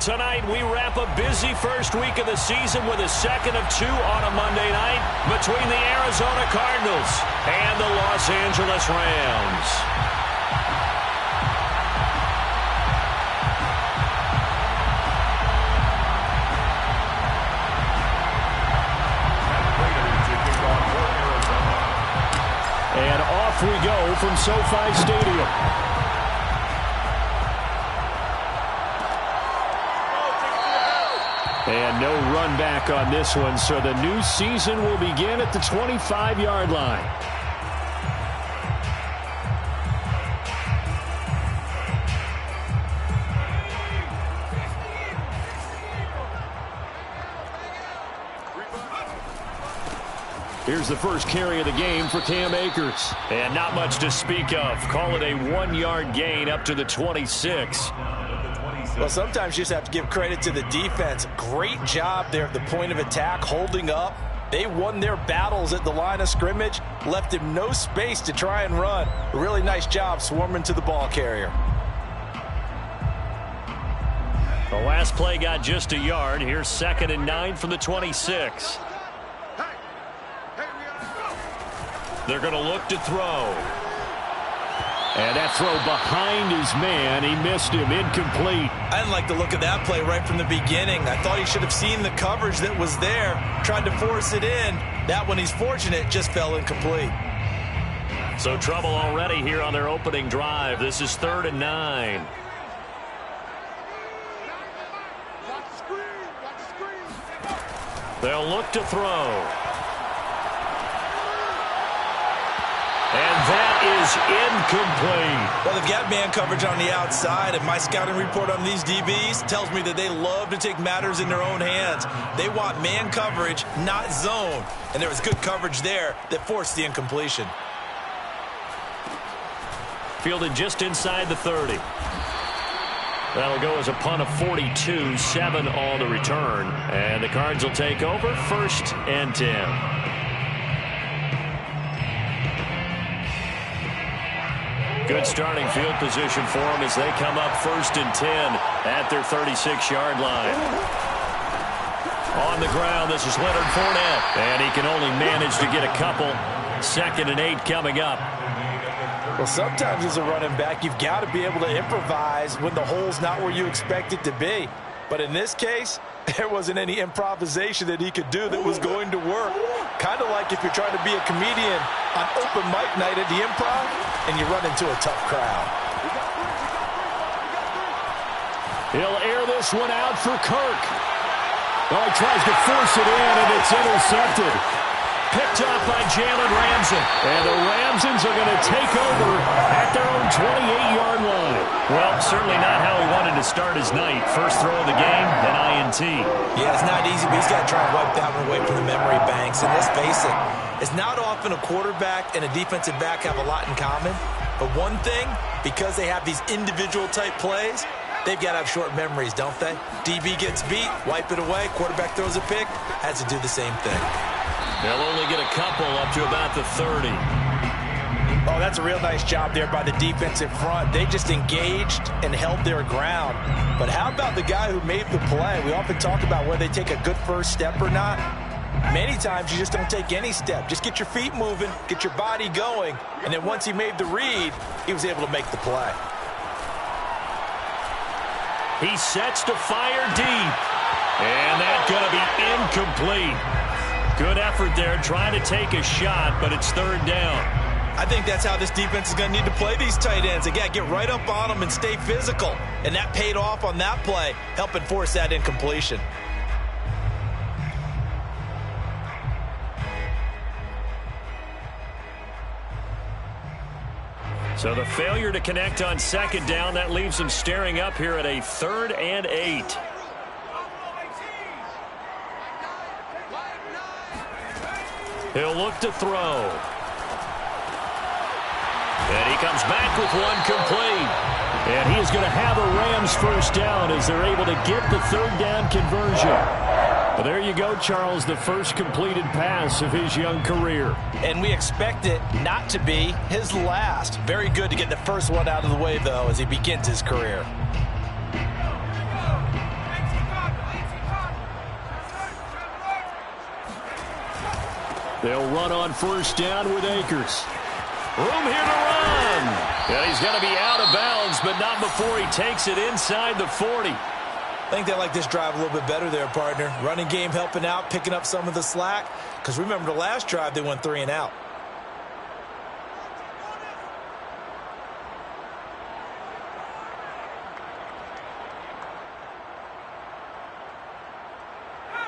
Tonight, we wrap a busy first week of the season with a second of two on a Monday night between the Arizona Cardinals and the Los Angeles Rams. And off we go from SoFi Stadium. And no run back on this one, so the new season will begin at the 25-yard line. Here's the first carry of the game for Cam Akers. And not much to speak of. Call it a 1-yard gain up to the 26. Well, sometimes you just have to give credit to the defense. Great job there at the point of attack, holding up. They won their battles at the line of scrimmage, left him no space to try and run. A really nice job swarming to the ball carrier. The last play got just a yard. Here's 2nd and 9 from the 26. They're going to look to throw. And that throw behind his man, he missed him, incomplete. I didn't like the look of that play right from the beginning. I thought he should have seen the coverage that was there, tried to force it in. That one, he's fortunate, just fell incomplete. So trouble already here on their opening drive. This is 3rd and 9. They'll look to throw. And that is incomplete. Well, they've got man coverage on the outside, and my scouting report on these DBs tells me that they love to take matters in their own hands. They want man coverage, not zone. And there was good coverage there that forced the incompletion. Fielded just inside the 30. That'll go as a punt of 42, 7 on the return. And the Cards will take over, 1st and 10. Good starting field position for them as they come up 1st and 10 at their 36-yard line. On the ground, this is Leonard Fournette. And he can only manage to get a couple. 2nd and 8 coming up. Well, sometimes as a running back, you've got to be able to improvise when the hole's not where you expect it to be. But in this case, there wasn't any improvisation that he could do that was going to work. Kind of like if you're trying to be a comedian on open mic night at the Improv and you run into a tough crowd. He'll air this one out for Kirk. Oh, he tries to force it in, and it's intercepted. Picked up by Jalen Ramsey. And the Ramsons are going to take over at their own 28-yard line. Well, certainly not how he wanted to start his night. First throw of the game, an INT. Yeah, it's not easy, but he's got to try and wipe that one away from the memory banks. And let's face it, it's not often a quarterback and a defensive back have a lot in common. But one thing, because they have these individual type plays, they've got to have short memories, don't they? DB gets beat, wipe it away, quarterback throws a pick, has to do the same thing. They'll only get a couple up to about the 30. Oh, that's a real nice job there by the defensive front. They just engaged and held their ground. But how about the guy who made the play? We often talk about whether they take a good first step or not. Many times you just don't take any step. Just get your feet moving, get your body going, and then once he made the read, he was able to make the play. He sets to fire deep. And that's going to be incomplete. Good effort there, trying to take a shot, but it's 3rd down. I think that's how this defense is going to need to play these tight ends. They got to get right up on them and stay physical. And that paid off on that play, helping force that incompletion. So the failure to connect on 2nd down, that leaves them staring up here at a 3rd and 8. He'll look to throw. And he comes back with one complete. And he is going to have a Rams first down as they're able to get the 3rd down conversion. Well, there you go, Charles, the first completed pass of his young career. And we expect it not to be his last. Very good to get the first one out of the way, though, as he begins his career. They'll run on first down with Akers. Room here to run. And he's going to be out of bounds, but not before he takes it inside the 40. I think they like this drive a little bit better there, partner. Running game helping out, picking up some of the slack. Because remember the last drive, they went 3 and out.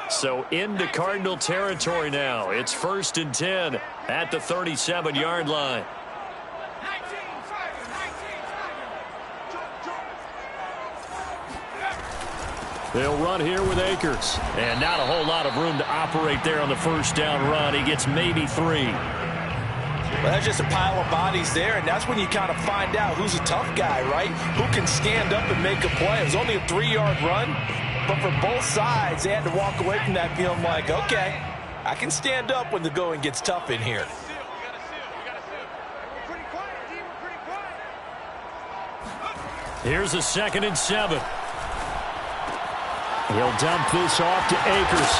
So into Cardinal territory now. It's 1st and 10 at the 37-yard line. They'll run here with Akers. And not a whole lot of room to operate there on the first down run. He gets maybe 3. Well, that's just a pile of bodies there, and that's when you kind of find out who's a tough guy, right? Who can stand up and make a play. It was only a 3-yard run, but for both sides, they had to walk away from that feeling like, okay, I can stand up when the going gets tough in here. Here's a 2nd and 7. He'll dump this off to Akers.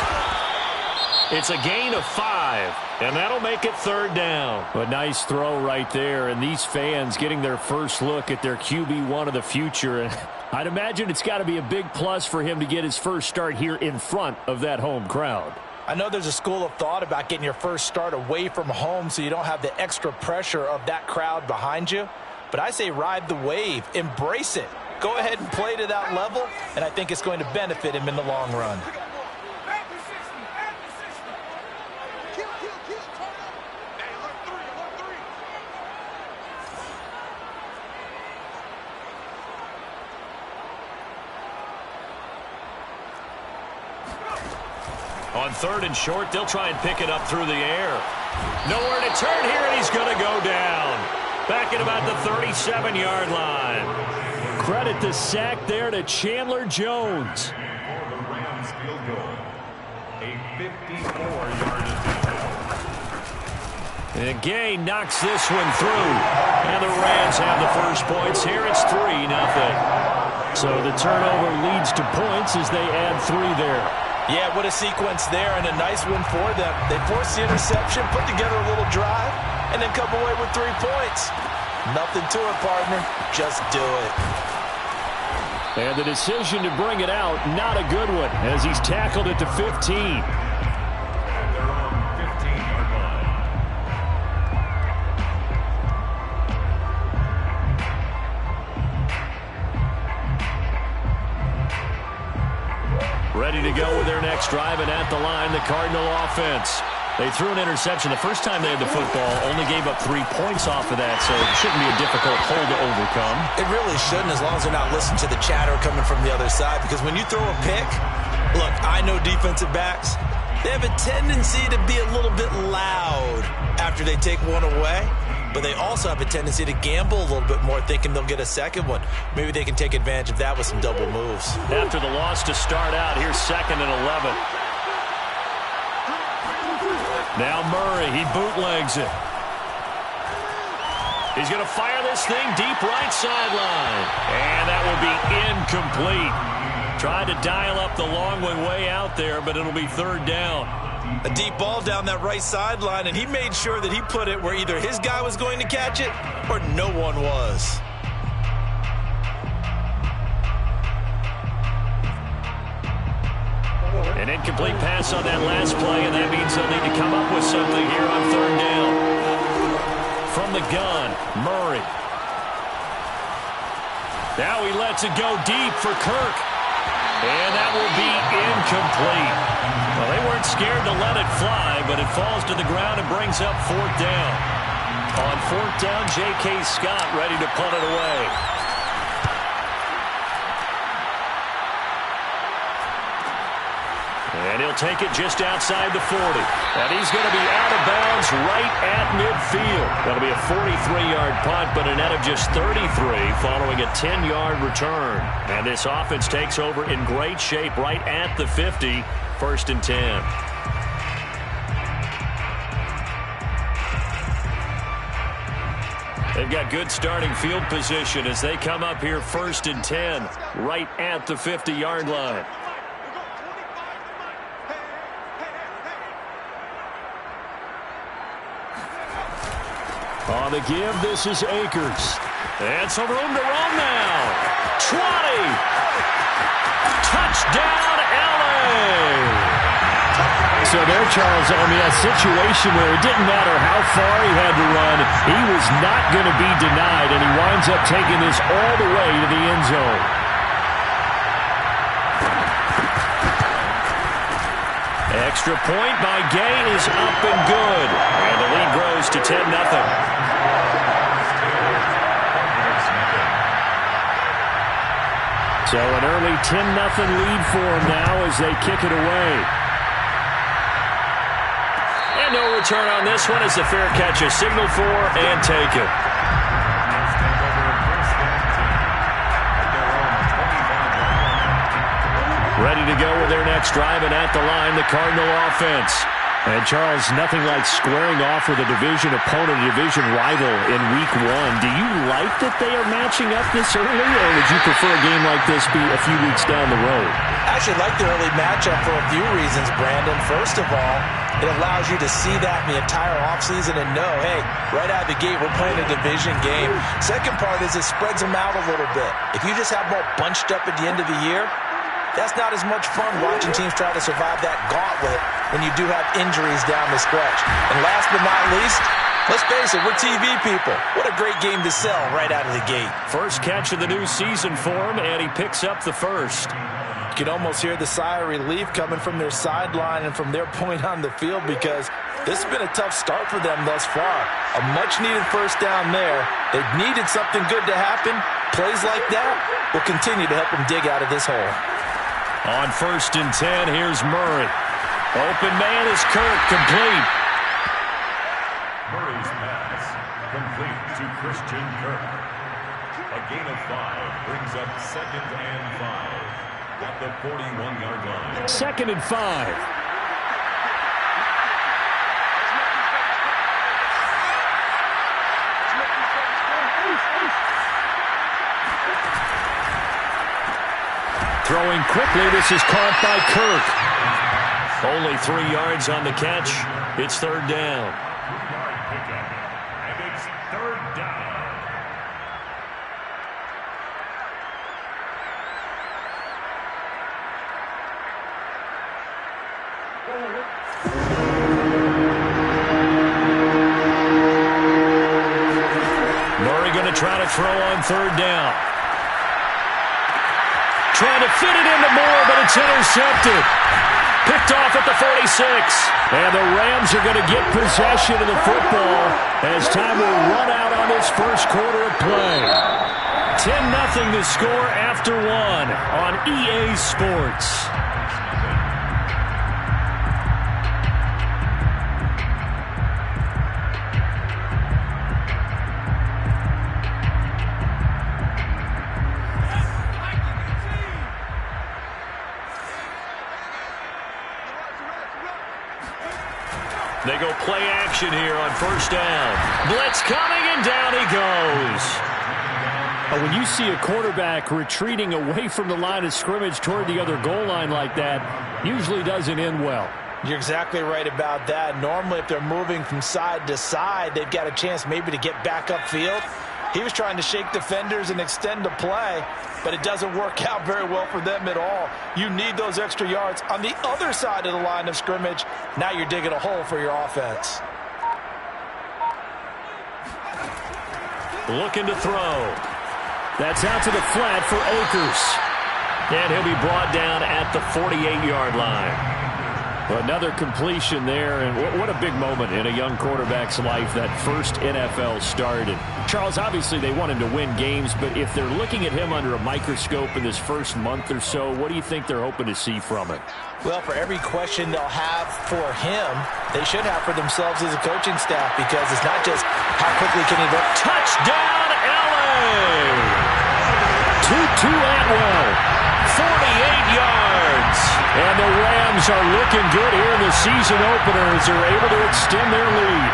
It's a gain of 5, and that'll make it 3rd down. A nice throw right there, and these fans getting their first look at their QB1 of the future. And I'd imagine it's got to be a big plus for him to get his first start here in front of that home crowd. I know there's a school of thought about getting your first start away from home so you don't have the extra pressure of that crowd behind you. But I say ride the wave, embrace it. Go ahead and play to that level, and I think it's going to benefit him in the long run. On 3rd and short, they'll try and pick it up through the air. Nowhere to turn here, and he's going to go down. Back at about the 37-yard line. Credit the sack there to Chandler Jones. For the Rams field goal, a 54-yard attempt. And Gay knocks this one through. And the Rams have the first points here. It's 3-0. So the turnover leads to points as they add 3 there. Yeah, what a sequence there, and a nice one for them. They forced the interception, put together a little drive, and then come away with 3 points. Nothing to it, partner. Just do it. And the decision to bring it out, not a good one, as he's tackled at the 15. They're on 15-yard line. Ready to go with their next drive, and at the line, the Cardinal offense. They threw an interception the first time they had the football, only gave up 3 points off of that, so it shouldn't be a difficult hole to overcome. It really shouldn't, as long as they're not listening to the chatter coming from the other side, because when you throw a pick, look, I know defensive backs, they have a tendency to be a little bit loud after they take one away, but they also have a tendency to gamble a little bit more, thinking they'll get a second one. Maybe they can take advantage of that with some double moves. After the loss to start out, here's 2nd and 11. Now Murray, he bootlegs it. He's going to fire this thing deep right sideline. And that will be incomplete. Tried to dial up the long one way out there, but it'll be 3rd down. A deep ball down that right sideline, and he made sure that he put it where either his guy was going to catch it or no one was. An incomplete pass on that last play, and that means they'll need to come up with something here on 3rd down. From the gun, Murray. Now he lets it go deep for Kirk. And that will be incomplete. Well, they weren't scared to let it fly, but it falls to the ground and brings up 4th down. On 4th down, J.K. Scott ready to punt it away. And he'll take it just outside the 40. And he's going to be out of bounds right at midfield. That'll be a 43-yard punt, but a net of just 33 following a 10-yard return. And this offense takes over in great shape right at the 50, 1st and 10. They've got good starting field position as they come up here 1st and 10 right at the 50-yard line. On the give, this is Akers. And some room to roam now. 20. Touchdown, LA. So there, Charles, I mean, a situation where it didn't matter how far he had to run, he was not going to be denied, and he winds up taking this all the way to the end zone. Extra point by Gay is up and good, and the lead grows to 10-0. So an early 10-0 lead for them now as they kick it away. And no return on this one as the fair catch is signaled for and taken. Ready to go with their next drive, and at the line, the Cardinal offense. And, Charles, nothing like squaring off with a division opponent, a division rival in Week 1. Do you like that they are matching up this early, or would you prefer a game like this be a few weeks down the road? I actually like the early matchup for a few reasons, Brandon. First of all, it allows you to see that in the entire offseason and know, hey, right out of the gate, we're playing a division game. Second part is it spreads them out a little bit. If you just have them all bunched up at the end of the year, that's not as much fun watching teams try to survive that gauntlet when you do have injuries down the stretch. And last but not least, let's face it, we're TV people. What a great game to sell right out of the gate. First catch of the new season for him, and he picks up the first. You can almost hear the sigh of relief coming from their sideline and from their point on the field, because this has been a tough start for them thus far. A much-needed first down there. They needed something good to happen. Plays like that will continue to help them dig out of this hole. On 1st and 10, here's Murray. Open man is Kirk, complete. Murray's pass, complete to Christian Kirk. A gain of 5 brings up 2nd and 5 at the 41-yard line. 2nd and 5. Throwing quickly, this is caught by Kirk. Only 3 yards on the catch. It's 3rd down. 3-yard pickup, and it's 3rd down. Murray going to try to throw on 3rd down. Trying to fit it into Moore, but it's intercepted. Picked off at the 46. And the Rams are going to get possession of the football as time will run out on this first quarter of play. 10-0 to score after 1 on EA Sports. They go play action here on 1st down. Blitz coming, and down he goes. When you see a quarterback retreating away from the line of scrimmage toward the other goal line like that, usually doesn't end well. You're exactly right about that. Normally, if they're moving from side to side, they've got a chance maybe to get back upfield. He was trying to shake defenders and extend the play, but it doesn't work out very well for them at all. You need those extra yards on the other side of the line of scrimmage. Now you're digging a hole for your offense. Looking to throw. That's out to the flat for Akers. And he'll be brought down at the 48-yard line. Another completion there, and what a big moment in a young quarterback's life, that first NFL start. And Charles, obviously they want him to win games, but if they're looking at him under a microscope in this first month or so, what do you think they're hoping to see from it? Well, for every question they'll have for him, they should have for themselves as a coaching staff, because it's not just how quickly can he look. Touchdown, LA! Tutu Atwell, 48 yards. And the Rams are looking good here in the season opener as they're able to extend their lead.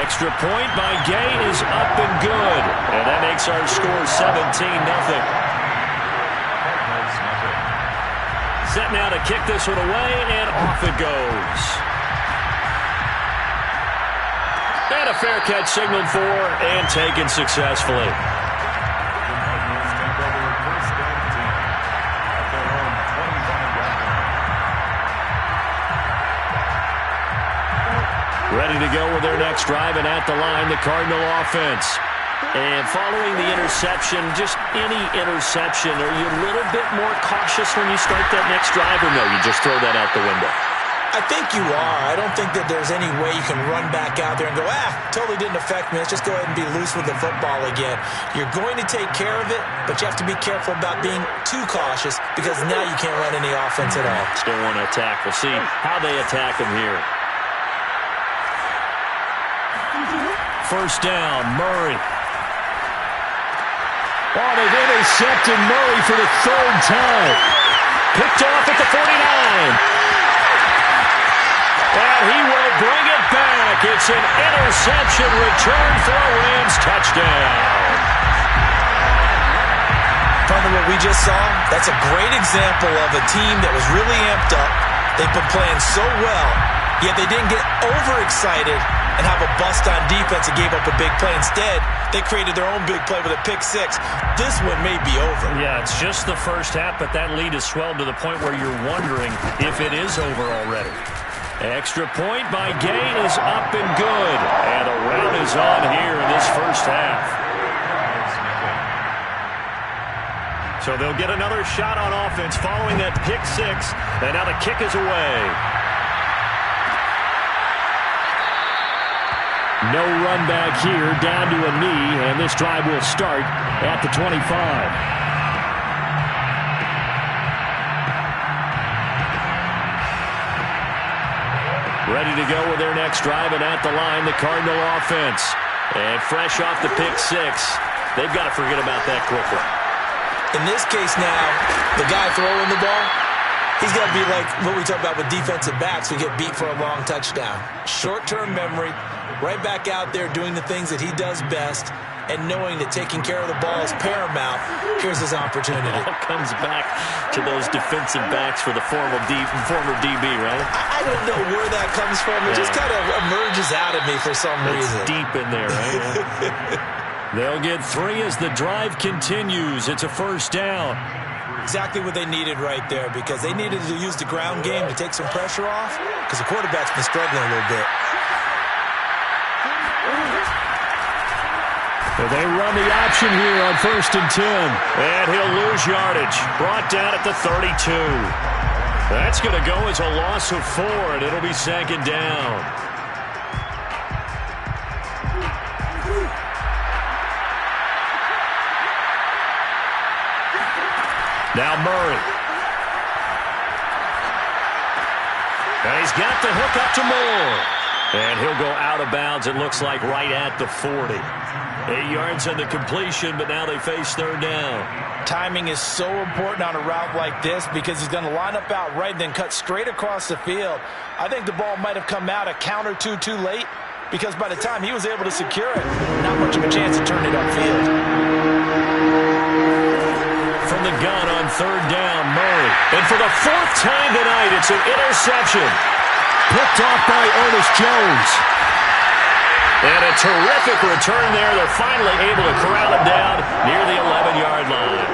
Extra point by Gay is up and good. And that makes our score 17-0. Set now to kick this one away, and off it goes. And a fair catch signaled for and taken successfully. Ready to go with their next drive, and at the line, the Cardinal offense. And following the interception, just any interception, are you a little bit more cautious when you start that next drive, or no, you just throw that out the window? I think you are. I don't think that there's any way you can run back out there and go, totally didn't affect me. Let's just go ahead and be loose with the football again. You're going to take care of it, but you have to be careful about being too cautious because now you can't run any offense at all. Still want to attack. We'll see how they attack him here. First down, Murray. Oh, they've intercepted Murray for the third time. Picked off at the 49. And he will bring it back. It's an interception return for a Rams touchdown. From what we just saw, that's a great example of a team that was really amped up. They've been playing so well, yet they didn't get overexcited and have a bust on defense and gave up a big play. Instead, they created their own big play with a pick six. This one may be over. Yeah, it's just the first half, but that lead has swelled to the point where you're wondering if it is over already. Extra point by Gain is up and good. And a rout is on here in this first half. So they'll get another shot on offense following that pick six. And now the kick is away. No run back here, down to a knee, and this drive will start at the 25. Ready to go with their next drive, and at the line, the Cardinal offense. And fresh off the pick six, they've got to forget about that quickly. In this case now, the guy throwing the ball, he's got to be like what we talk about with defensive backs who get beat for a long touchdown. Short-term memory, right back out there doing the things that he does best, and knowing that taking care of the ball is paramount. Here's his opportunity. It all comes back to those defensive backs for the former DB, right? I don't know where that comes from. It just kind of emerges out of me for some reason. It's deep in there, right? They'll get 3 as the drive continues. It's a first down. Exactly what they needed right there, because they needed to use the ground game to take some pressure off, because the quarterback's been struggling a little bit. They run the option here on 1st and 10. And he'll lose yardage. Brought down at the 32. That's going to go as a loss of 4, and it'll be 2nd down. Now Murray. And he's got the hook up to Moore. And he'll go out of bounds, it looks like, right at the 40. 8 yards on the completion, but now they face 3rd down. Timing is so important on a route like this because he's going to line up out right and then cut straight across the field. I think the ball might have come out a count or two too late, because by the time he was able to secure it, not much of a chance to turn it upfield. From the gun on 3rd down, Murray. And for the 4th time tonight, it's an interception. Picked off by Ernest Jones. And a terrific return there. They're finally able to corral it down near the 11-yard line.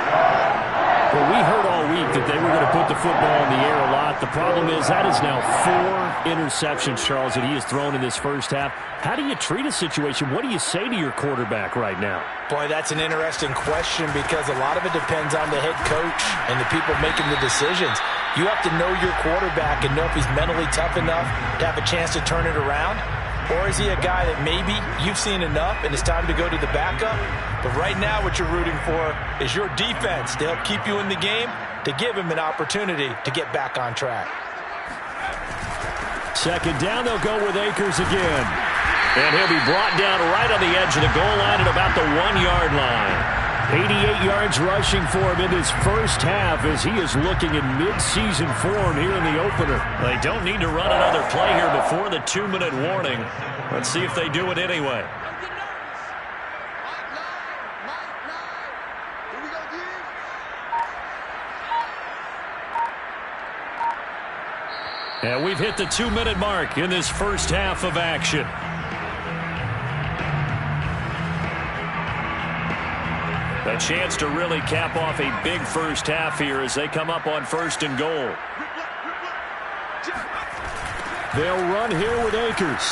Well, we heard all week that they were going to put the football in the air a lot. The problem is that is now 4 interceptions, Charles, that he has thrown in this first half. How do you treat a situation? What do you say to your quarterback right now? Boy, that's an interesting question, because a lot of it depends on the head coach and the people making the decisions. You have to know your quarterback and know if he's mentally tough enough to have a chance to turn it around. Or is he a guy that maybe you've seen enough and it's time to go to the backup? But right now what you're rooting for is your defense to help keep you in the game, to give him an opportunity to get back on track. 2nd down, they'll go with Akers again. And he'll be brought down right on the edge of the goal line at about the 1-yard line. 88 yards rushing for him in his first half as he is looking in mid-season form here in the opener. They don't need to run another play here before the 2-minute warning. Let's see if they do it anyway. And we've hit the 2-minute mark in this first half of action. A chance to really cap off a big first half here as they come up on 1st and goal. They'll run here with Akers.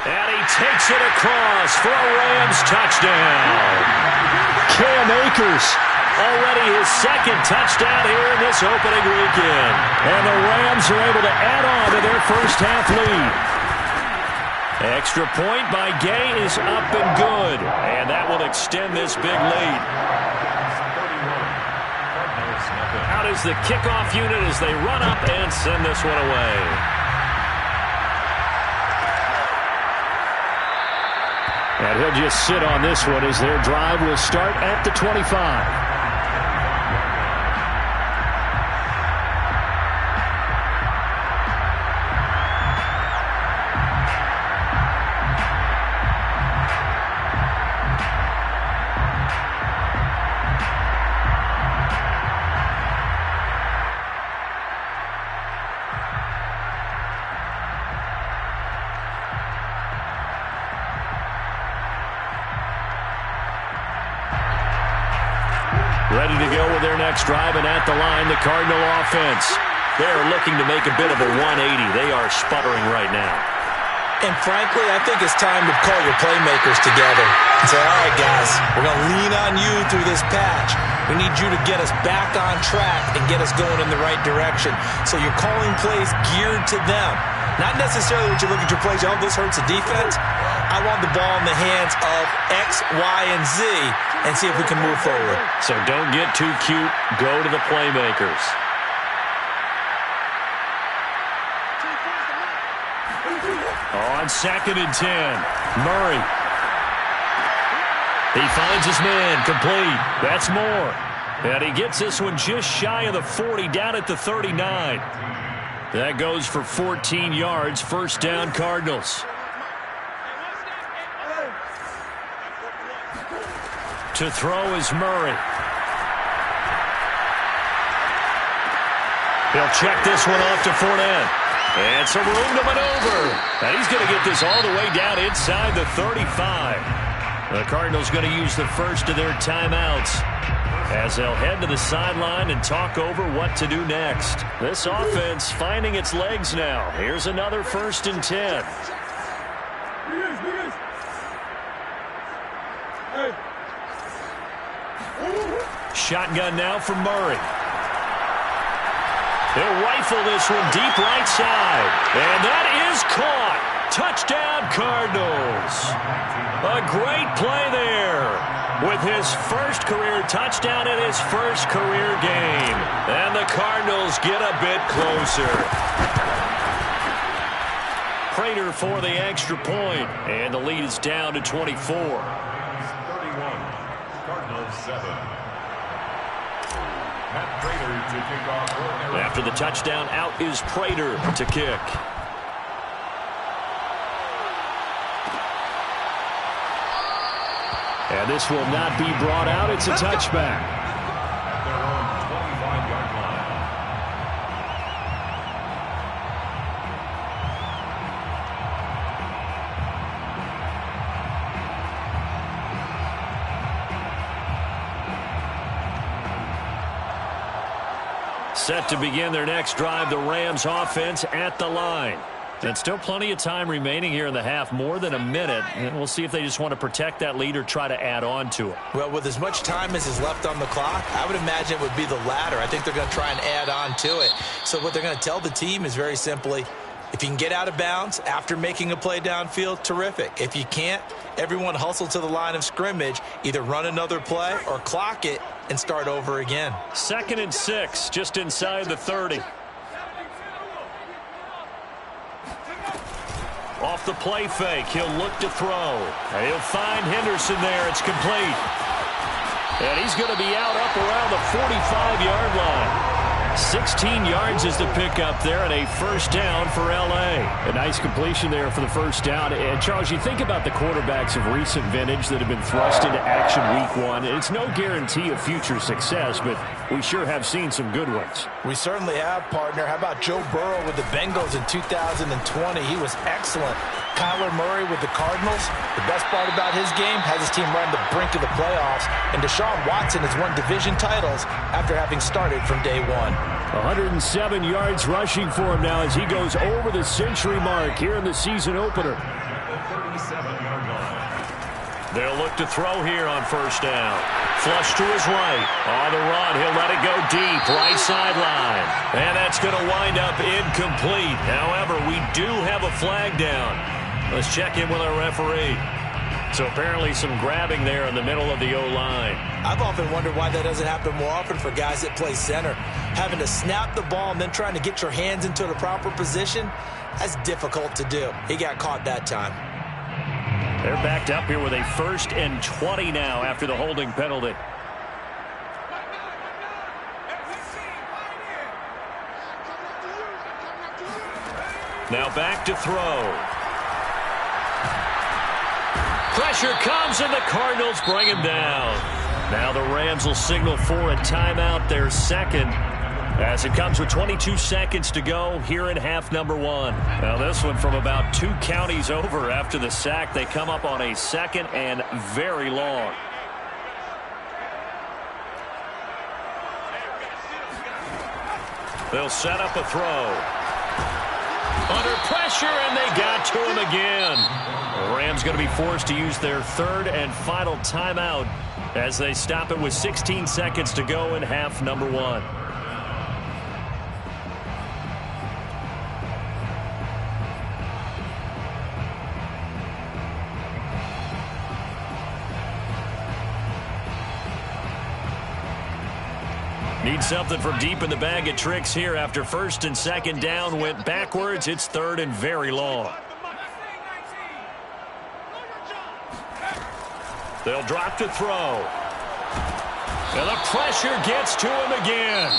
And he takes it across for a Rams touchdown. Cam Akers, already his 2nd touchdown here in this opening weekend. And the Rams are able to add on to their first half lead. Extra point by Gay is up and good. And that will extend this big lead. Out is the kickoff unit as they run up and send this one away. And he'll just sit on this one as their drive will start at the 25. Ready to go with their next drive, and at the line, the Cardinal offense. They're looking to make a bit of a 180. They are sputtering right now. And frankly, I think it's time to call your playmakers together and say, all right, guys, we're going to lean on you through this patch. We need you to get us back on track and get us going in the right direction. So you're calling plays geared to them. Not necessarily what you're looking to plays, oh, this hurts the defense. I want the ball in the hands of X, Y, and Z and see if we can move forward. So don't get too cute. Go to the playmakers. On 2nd and 10, Murray. He finds his man complete. That's more. And he gets this one just shy of the 40, down at the 39. That goes for 14 yards. First down, Cardinals. To throw is Murray. He'll check this one off to Fournette. And some room to maneuver. And he's going to get this all the way down inside the 35. The Cardinals going to use the first of their timeouts as they'll head to the sideline and talk over what to do next. This offense finding its legs now. Here's another 1st and 10. Shotgun now from Murray. He'll rifle this one deep right side. And that is caught. Touchdown, Cardinals. A great play there with his first career touchdown in his first career game. And the Cardinals get a bit closer. Prater for the extra point. And the lead is down to 24. 31. Cardinals 7. After the touchdown, out is Prater to kick. And this will not be brought out. It's a touchback. At their own 25-yard line. Set to begin their next drive, the Rams offense at the line. And still plenty of time remaining here in the half, more than a minute. And we'll see if they just want to protect that lead or try to add on to it. Well, with as much time as is left on the clock, I would imagine it would be the latter. I think they're going to try and add on to it. So what they're going to tell the team is very simply, if you can get out of bounds after making a play downfield, terrific. If you can't, everyone hustle to the line of scrimmage, either run another play or clock it and start over again. 2nd and 6, just inside the 30. Off the play fake, he'll look to throw. And he'll find Henderson there. It's complete. And he's going to be out up around the 45-yard line. 16 yards is the pickup there, and a first down for L.A. A nice completion there for the first down. And, Charles, you think about the quarterbacks of recent vintage that have been thrust into action week one. It's no guarantee of future success, but we sure have seen some good ones. We certainly have, partner. How about Joe Burrow with the Bengals in 2020? He was excellent. Kyler Murray with the Cardinals. The best part about his game, has his team right on the brink of the playoffs. And Deshaun Watson has won division titles after having started from day one. 107 yards rushing for him now as he goes over the century mark here in the season opener. They'll look to throw here on first down. Flush to his right. On the run, he'll let it go deep, right sideline. And that's going to wind up incomplete. However, we do have a flag down. Let's check in with our referee. So apparently some grabbing there in the middle of the O-line. I've often wondered why that doesn't happen more often for guys that play center. Having to snap the ball and then trying to get your hands into the proper position, that's difficult to do. He got caught that time. They're backed up here with a 1st and 20 now after the holding penalty. Now back to throw. Pressure comes, and the Cardinals bring him down. Now the Rams will signal for a timeout, their second, as it comes with 22 seconds to go here in half number one. Now this one from about 2 counties over after the sack. They come up on a 2nd and very long. They'll set up a throw. Under pressure, and they got to him again. The Rams going to be forced to use their 3rd and final timeout as they stop it with 16 seconds to go in half number one. Need something from deep in the bag of tricks here after 1st and 2nd down went backwards. It's 3rd and very long. They'll drop to throw. And the pressure gets to him again.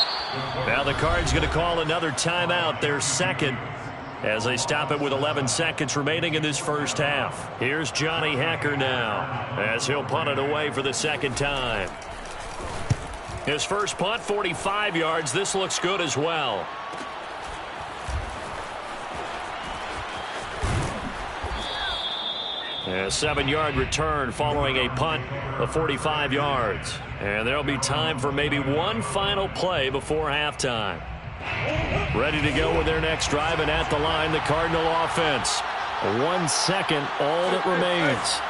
Now the Cards going to call another timeout, their 2nd, as they stop it with 11 seconds remaining in this first half. Here's Johnny Hacker now as he'll punt it away for the 2nd time. His first punt, 45 yards. This looks good as well. A 7-yard return following a punt of 45 yards. And there'll be time for maybe one final play before halftime. Ready to go with their next drive, and at the line, the Cardinal offense. 1 second, all that remains.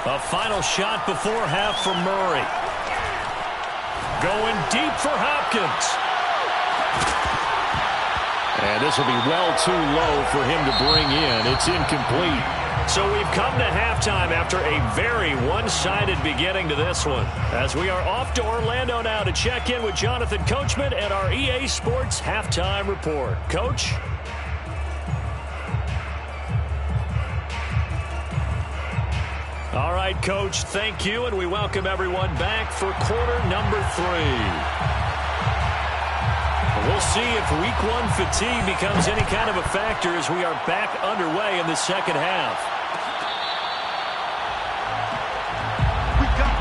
A final shot before half from Murray. Going deep for Hopkins. And this will be well too low for him to bring in. It's incomplete. So we've come to halftime after a very one-sided beginning to this one, as we are off to Orlando now to check in with Jonathan Coachman and our EA Sports Halftime Report. Coach? All right, Coach, thank you, and we welcome everyone back for quarter number 3. We'll see if week 1 fatigue becomes any kind of a factor as we are back underway in the second half. We got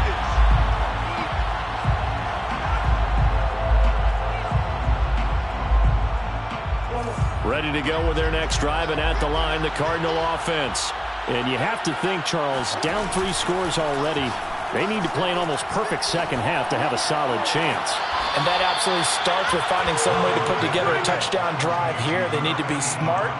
this. Ready to go with their next drive, and at the line, the Cardinal offense. And you have to think, Charles, down 3 scores already. They need to play an almost perfect second half to have a solid chance. And that absolutely starts with finding some way to put together a touchdown drive here. They need to be smart,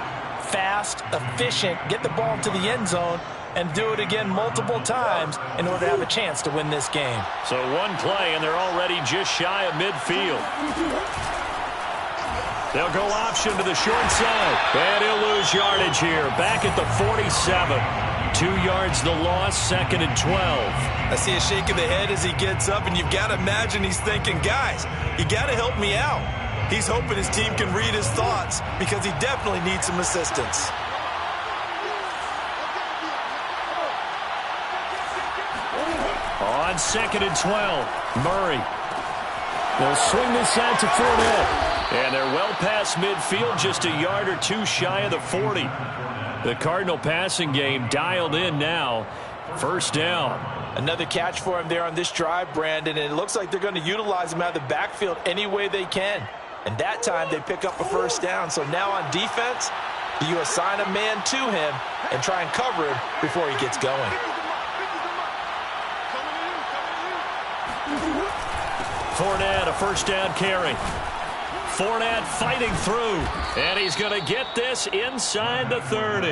fast, efficient, get the ball to the end zone, and do it again multiple times in order to have a chance to win this game. So one play, and they're already just shy of midfield. They'll go option to the short side. And he'll lose yardage here. Back at the 47. 2 yards the loss, 2nd and 12. I see a shake of the head as he gets up, and you've got to imagine he's thinking, guys, you got to help me out. He's hoping his team can read his thoughts because he definitely needs some assistance. On on 2nd and 12. Murray. They'll swing this out to Fournette. And they're well past midfield, just a yard or two shy of the 40. The Cardinal passing game dialed in now. First down. Another catch for him there on this drive, Brandon, and it looks like they're going to utilize him out of the backfield any way they can. And that time they pick up a first down. So now on defense, do you assign a man to him and try and cover him before he gets going? Fournette, a first down carry. Fournette fighting through, and he's going to get this inside the 30.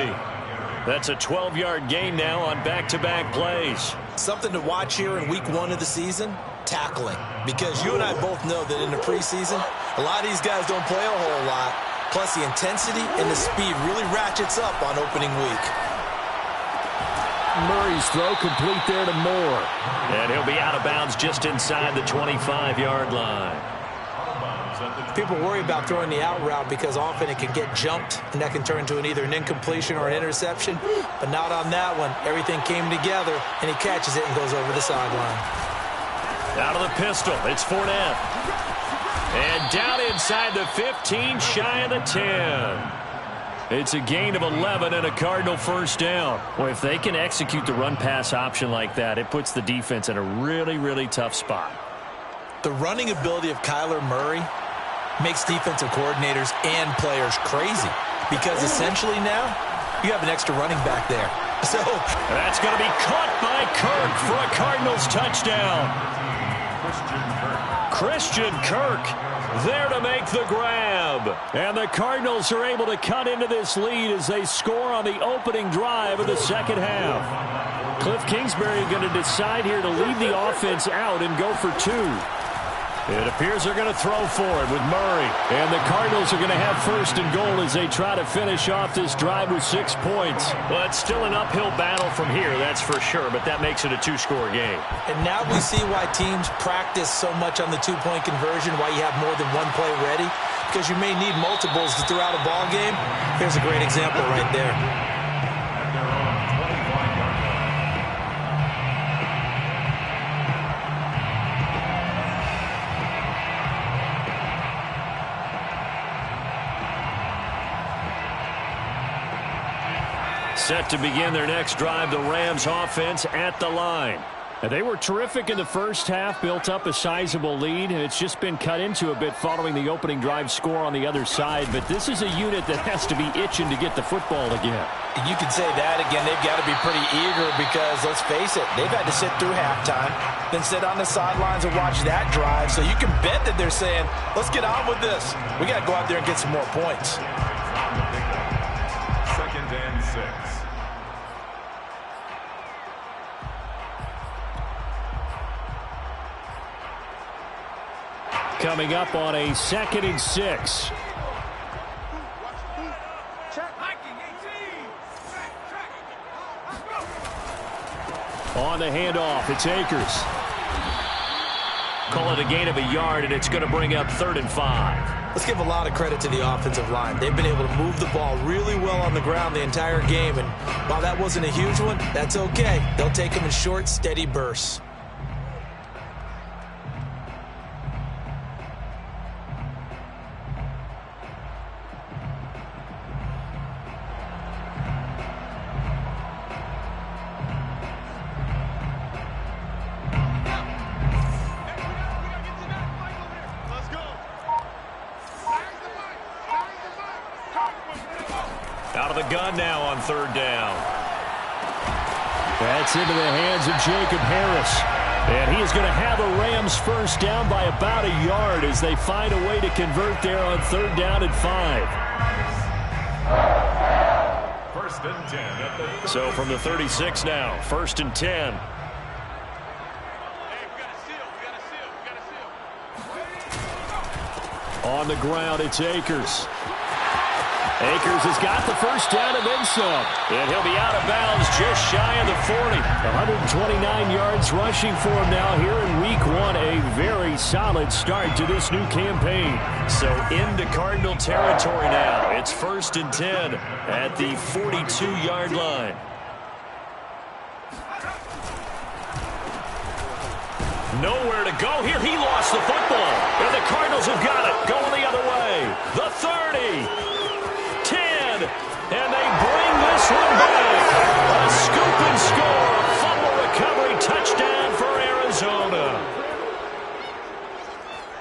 That's a 12-yard gain now on back-to-back plays. Something to watch here in week 1 of the season, tackling. Because you and I both know that in the preseason, a lot of these guys don't play a whole lot. Plus, the intensity and the speed really ratchets up on opening week. Murray's throw complete there to Moore. And he'll be out of bounds just inside the 25-yard line. People worry about throwing the out route because often it can get jumped, and that can turn into either an incompletion or an interception. But not on that one. Everything came together, and he catches it and goes over the sideline. Out of the pistol, it's Fournette. And down inside the 15, shy of the 10. It's a gain of 11 and a Cardinal first down. Well, if they can execute the run-pass option like that, it puts the defense in a really, really tough spot. The running ability of Kyler Murray makes defensive coordinators and players crazy because essentially now you have an extra running back there. So that's going to be caught by Kirk for a Cardinals touchdown. Christian Kirk there to make the grab. And the Cardinals are able to cut into this lead as they score on the opening drive of the second half. Cliff Kingsbury going to decide here to leave the offense out and go for 2. It appears they're going to throw for it with Murray. And the Cardinals are going to have first and goal as they try to finish off this drive with 6 points. Well, it's still an uphill battle from here, that's for sure, but that makes it a 2-score game. And now we see why teams practice so much on the 2-point conversion, why you have more than one play ready, because you may need multiples throughout a ball game. Here's a great example right there. Set to begin their next drive, the Rams offense at the line. And they were terrific in the first half, built up a sizable lead, and it's just been cut into a bit following the opening drive score on the other side. But this is a unit that has to be itching to get the football again. You can say that again. They've got to be pretty eager because, let's face it, they've had to sit through halftime, then sit on the sidelines and watch that drive. So you can bet that they're saying, let's get on with this. We got to go out there and get some more points. 2nd and 6. Coming up on a 2nd and 6. On the handoff, it's Akers. Call it a gain of a yard, and it's going to bring up 3rd and 5. Let's give a lot of credit to the offensive line. They've been able to move the ball really well on the ground the entire game, and while that wasn't a huge one, that's okay. They'll take them in short, steady bursts. Out of the gun now on 3rd down. That's into the hands of Jacob Harris. And he is going to have a Rams first down by about a yard as they find a way to convert there on 3rd down and 5. 1st and 10 at the So from the 36 now, 1st and 10. On the ground, it's Akers. Akers has got the first down and then some. And he'll be out of bounds just shy of the 40. 129 yards rushing for him now here in week 1. A very solid start to this new campaign. So into Cardinal territory now. It's 1st and 10 at the 42-yard line. Nowhere to go here. He lost the football. And the Cardinals have got it. Going the other way. The 30. 10. And they bring this one back. A scoop and score. A fumble recovery touchdown for Arizona.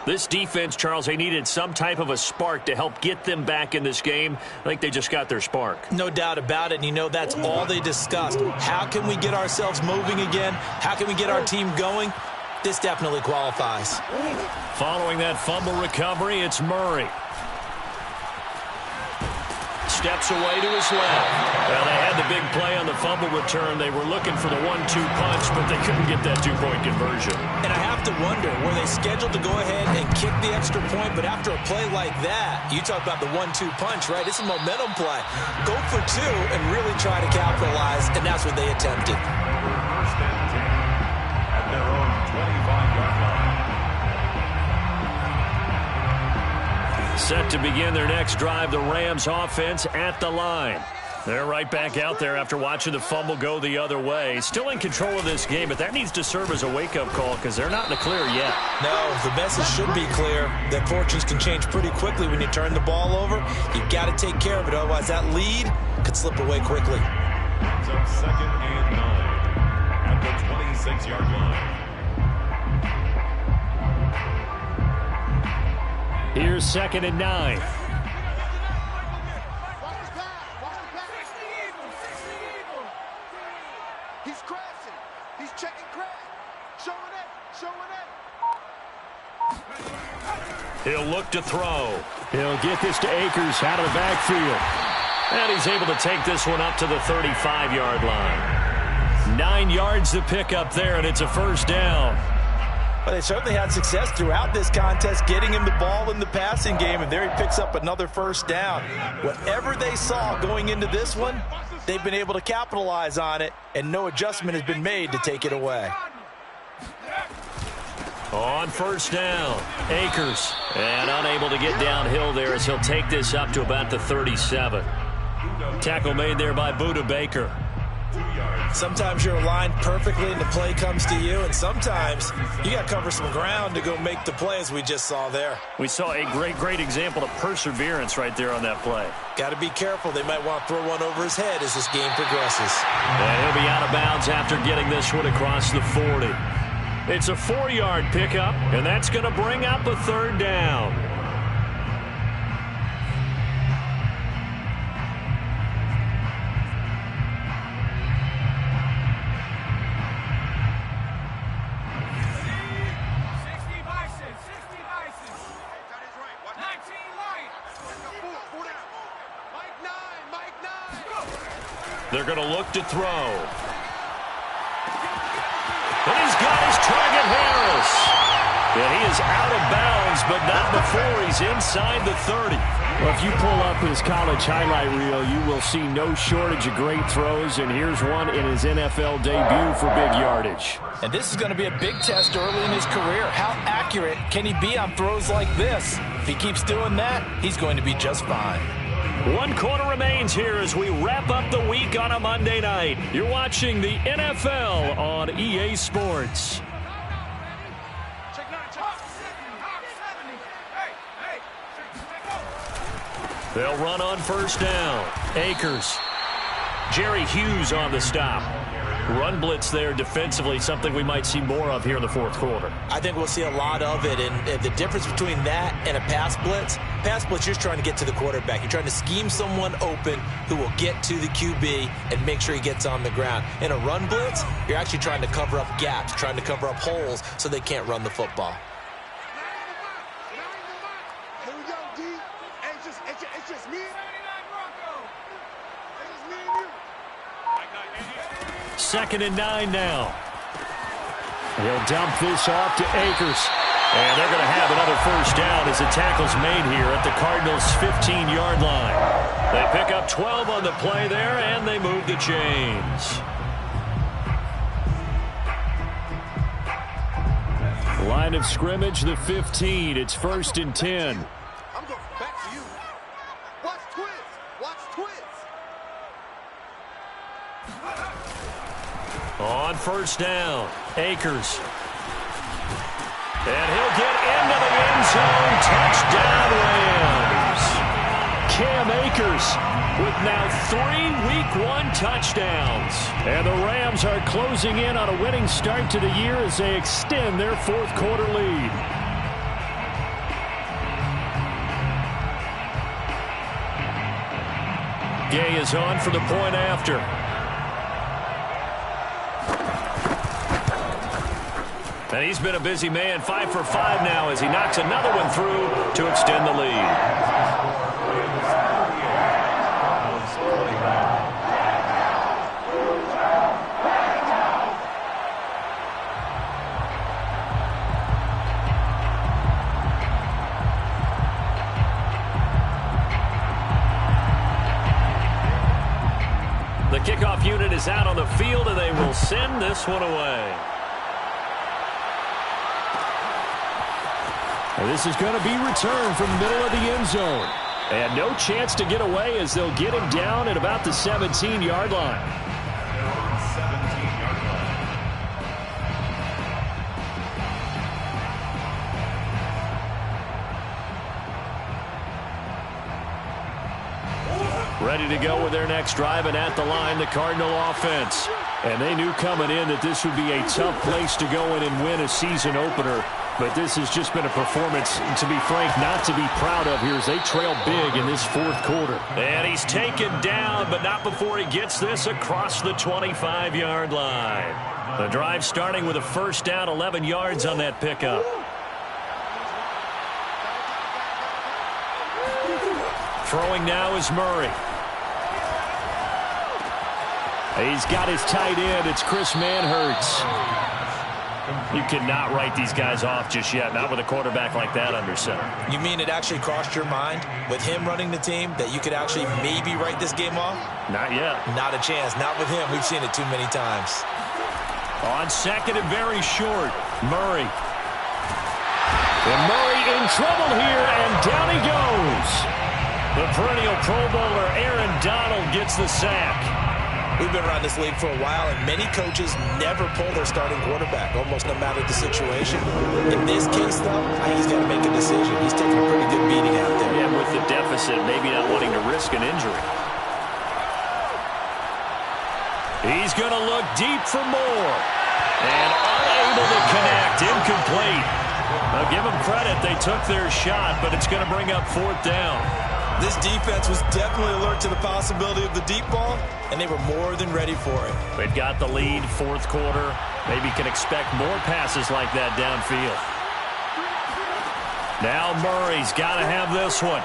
This defense, Charles, they needed some type of a spark to help get them back in this game. I think they just got their spark. No doubt about it. And you know that's all they discussed. How can we get ourselves moving again? How can we get our team going? This definitely qualifies. Following that fumble recovery, it's Murray. Steps away to his left. Well, they had the big play on the fumble return. They were looking for the 1-2 punch, but they couldn't get that two-point conversion. And I have to wonder, were they scheduled to go ahead and kick the extra point? But after a play like that, you talk about the 1-2 punch, right? It's a momentum play. Go for two and really try to capitalize, and that's what they attempted. First and 10 at their own 25-yard line. Set to begin their next drive, the Rams offense at the line. They're right back out there after watching the fumble go the other way. Still in control of this game, but that needs to serve as a wake-up call because they're not in the clear yet. No, the message should be clear that fortunes can change pretty quickly when you turn the ball over. You've got to take care of it, otherwise that lead could slip away quickly. Brings up 2nd and 9 at the 26-yard line. Here's 2nd and 9. He's crashing. He's checking crash. Showing it. He'll look to throw. He'll get this to Akers out of the backfield. And he's able to take this one up to the 35-yard line. 9 yards to pick up there, and it's a first down. But they certainly had success throughout this contest, getting him the ball in the passing game, and there he picks up another first down. Whatever they saw going into this one, they've been able to capitalize on it, and no adjustment has been made to take it away. On first down, Akers, and unable to get downhill there as he'll take this up to about the 37. Tackle made there by Budda Baker. Sometimes you're aligned perfectly and the play comes to you, and sometimes you got to cover some ground to go make the play, as we just saw there. We saw a great example of perseverance right there on that play. Got to be careful. They might want to throw one over his head as this game progresses. And he'll be out of bounds after getting this one across the 40. It's a 4-yard pickup, and that's going to bring up a third down. They're going to look to throw. And he's got his target, Harris. And he is out of bounds, but not before he's inside the 30. Well, if you pull up his college highlight reel, you will see no shortage of great throws, and here's one in his NFL debut for big yardage. And this is going to be a big test early in his career. How accurate can he be on throws like this? If he keeps doing that, he's going to be just fine. 1 quarter remains here as we wrap up the week on a Monday night. You're watching the NFL on EA Sports. They'll run on first down. Akers. Jerry Hughes on the stop. Run blitz there defensively, something we might see more of here in the fourth quarter. I think we'll see a lot of it, and the difference between that and a pass blitz, you're just trying to get to the quarterback. You're trying to scheme someone open who will get to the QB and make sure he gets on the ground. In a run blitz, you're actually trying to cover up gaps, trying to cover up holes so they can't run the football. Here we go, D. It's just me. It's me and you. 2nd and 9 now. He'll dump this off to Akers. And they're going to have another first down as the tackle's made here at the Cardinals' 15-yard line. They pick up 12 on the play there, and they move the chains. Line of scrimmage, the 15. It's 1st and 10. I'm going back to you. Watch Twiz. Watch Twiz. On first down, Akers. And he'll get into the end zone. Touchdown, Rams. Cam Akers with now 3 Week 1 touchdowns. And the Rams are closing in on a winning start to the year as they extend their fourth quarter lead. Gay is on for the point after. And he's been a busy man, 5 for 5 now as he knocks another one through to extend the lead. The kickoff unit is out on the field, and they will send this one away. And this is going to be returned from the middle of the end zone. And no chance to get away as they'll get him down at about the 17-yard line. 17-yard line. Ready to go with their next drive, and at the line, the Cardinal offense. And they knew coming in that this would be a tough place to go in and win a season opener. But this has just been a performance, to be frank, not to be proud of here as they trail big in this fourth quarter. And he's taken down, but not before he gets this across the 25-yard line. The drive starting with a first down, 11 yards on that pickup. Throwing now is Murray. He's got his tight end. It's Chris Manhertz. You cannot write these guys off just yet, not with a quarterback like that under center. You mean it actually crossed your mind with him running the team that you could actually maybe write this game off? Not yet. Not a chance. Not with him. We've seen it too many times. On second and very short, Murray. And Murray in trouble here, and down he goes. The perennial Pro Bowler Aaron Donald gets the sack. We've been around this league for a while, and many coaches never pull their starting quarterback, almost no matter the situation. In this case, though, I think he's got to make a decision. He's taking a pretty good beating out there. Yeah, with the deficit, maybe not wanting to risk an injury. He's going to look deep for more. And unable to connect, incomplete. Now, give them credit. They took their shot, but it's going to bring up fourth down. This defense was definitely alert to the possibility of the deep ball, and they were more than ready for it. They've got the lead, fourth quarter. Maybe can expect more passes like that downfield. Now Murray's got to have this one.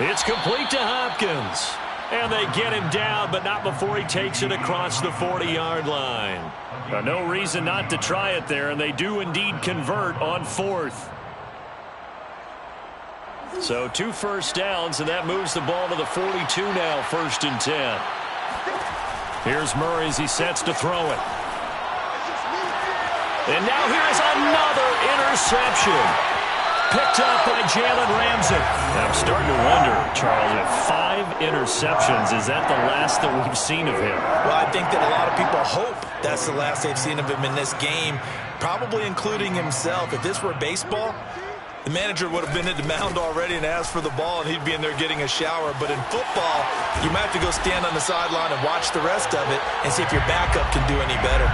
It's complete to Hopkins. And they get him down, but not before he takes it across the 40-yard line. No reason not to try it there, and they do indeed convert on fourth. So 2 first downs, and that moves the ball to the 42 now, 1st and 10. Here's Murray as he sets to throw it. And now here's another interception. Picked up by Jalen Ramsey. I'm starting to wonder, Charles, if 5 interceptions, is that the last that we've seen of him? Well, I think that a lot of people hope that's the last they've seen of him in this game, probably including himself. If this were baseball, the manager would have been at the mound already and asked for the ball, and he'd be in there getting a shower. But in football, you might have to go stand on the sideline and watch the rest of it and see if your backup can do any better.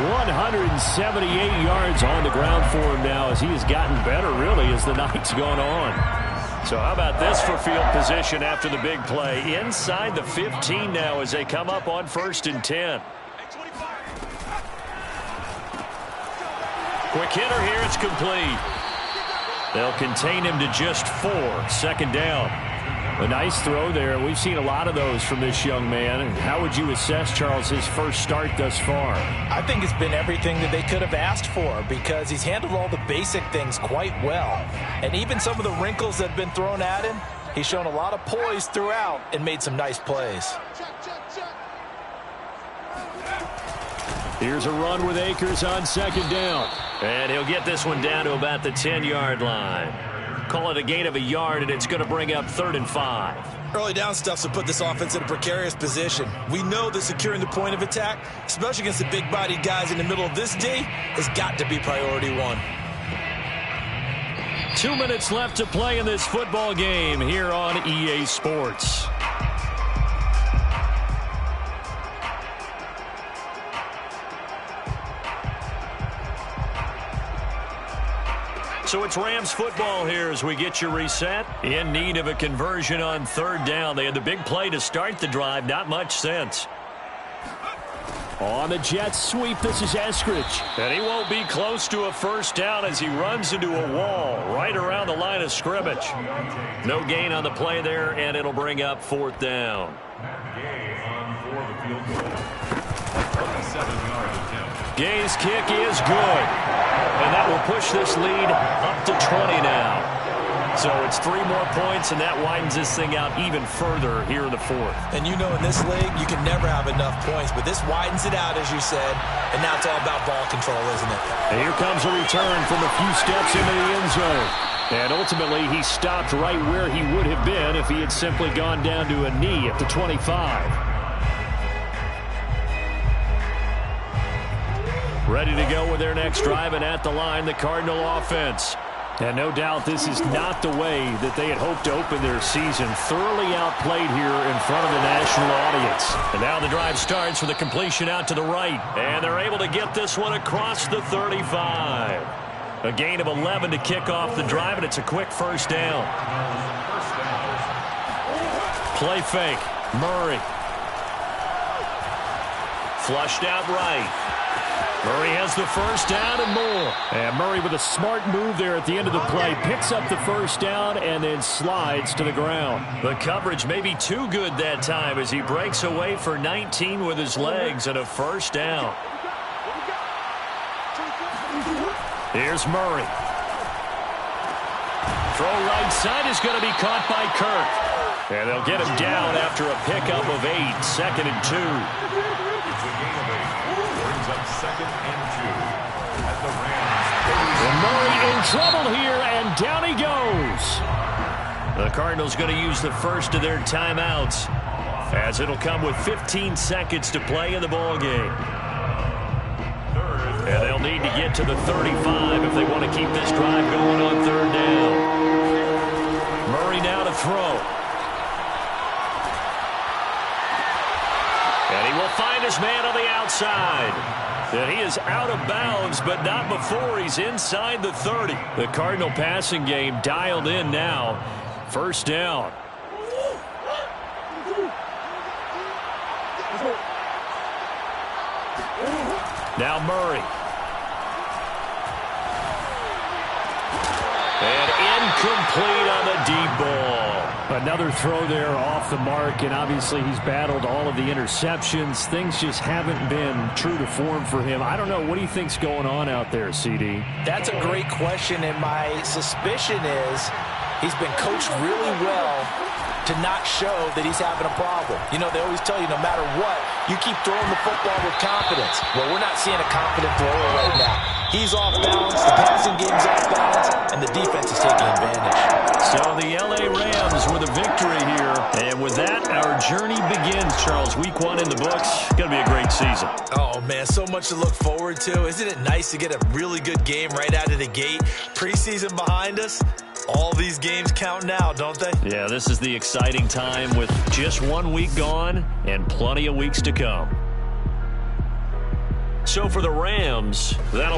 178 yards on the ground for him now as he has gotten better, really, as the night's gone on. So how about this for field position after the big play? Inside the 15 now as they come up on 1st and 10. Quick hitter here, it's complete. They'll contain him to just 4, 2nd down. A nice throw there. We've seen a lot of those from this young man. How would you assess, Charles, his first start thus far? I think it's been everything that they could have asked for because he's handled all the basic things quite well. And even some of the wrinkles that have been thrown at him, he's shown a lot of poise throughout and made some nice plays. Here's a run with Akers on 2nd down. And he'll get this one down to about the 10-yard line. Call it a gain of a yard, and it's going to bring up 3rd and 5. Early down stuff to put this offense in a precarious position. We know that securing the point of attack, especially against the big-bodied guys in the middle of this D, has got to be priority one. 2 minutes left to play in this football game here on EA Sports. So it's Rams football here as we get you reset. In need of a conversion on third down. They had the big play to start the drive. Not much sense. On the jet sweep, this is Eskridge. And he won't be close to a first down as he runs into a wall right around the line of scrimmage. No gain on the play there, and it'll bring up fourth down. Gay's kick is good. And that will push this lead up to 20 now. So it's 3 more points, and that widens this thing out even further here in the fourth. And you know in this league, you can never have enough points, but this widens it out, as you said, and now it's all about ball control, isn't it? And here comes a return from a few steps into the end zone. And ultimately, he stopped right where he would have been if he had simply gone down to a knee at the 25. Ready to go with their next drive, and at the line, the Cardinal offense. And no doubt this is not the way that they had hoped to open their season. Thoroughly outplayed here in front of the national audience. And now the drive starts with a completion out to the right. And they're able to get this one across the 35. A gain of 11 to kick off the drive, and it's a quick first down. Play fake. Murray. Flushed out right. Murray has the first down and more. And Murray with a smart move there at the end of the play. Picks up the first down and then slides to the ground. The coverage may be too good that time as he breaks away for 19 with his legs and a first down. Here's Murray. Throw right side is going to be caught by Kirk. And they'll get him down after a pickup of 8, 2nd and 2. Second and 2 at the Rams. And Murray in trouble here, and down he goes. The Cardinals going to use the first of their timeouts as it'll come with 15 seconds to play in the ball game. And they'll need to get to the 35 if they want to keep this drive going on third down. Murray now to throw. And he will find his man on the outside. And he is out of bounds, but not before he's inside the 30. The Cardinal passing game dialed in now. First down. Now Murray. And incomplete on the deep ball. Another throw there off the mark, and obviously he's battled all of the interceptions. Things just haven't been true to form for him. I don't know. What do you think's going on out there, CD? That's a great question, and my suspicion is he's been coached really well to not show that he's having a problem. You know, they always tell you no matter what, you keep throwing the football with confidence. Well, we're not seeing a confident thrower right now. He's off balance, the passing game's off balance, and the defense is taking advantage. So the L.A. Rams with a victory here. And with that, our journey begins, Charles. Week 1 in the books. Going to be a great season. Oh, man, so much to look forward to. Isn't it nice to get a really good game right out of the gate? Preseason behind us. All these games count now, don't they? Yeah, this is the exciting time with just 1 week gone and plenty of weeks to come. So for the Rams, that'll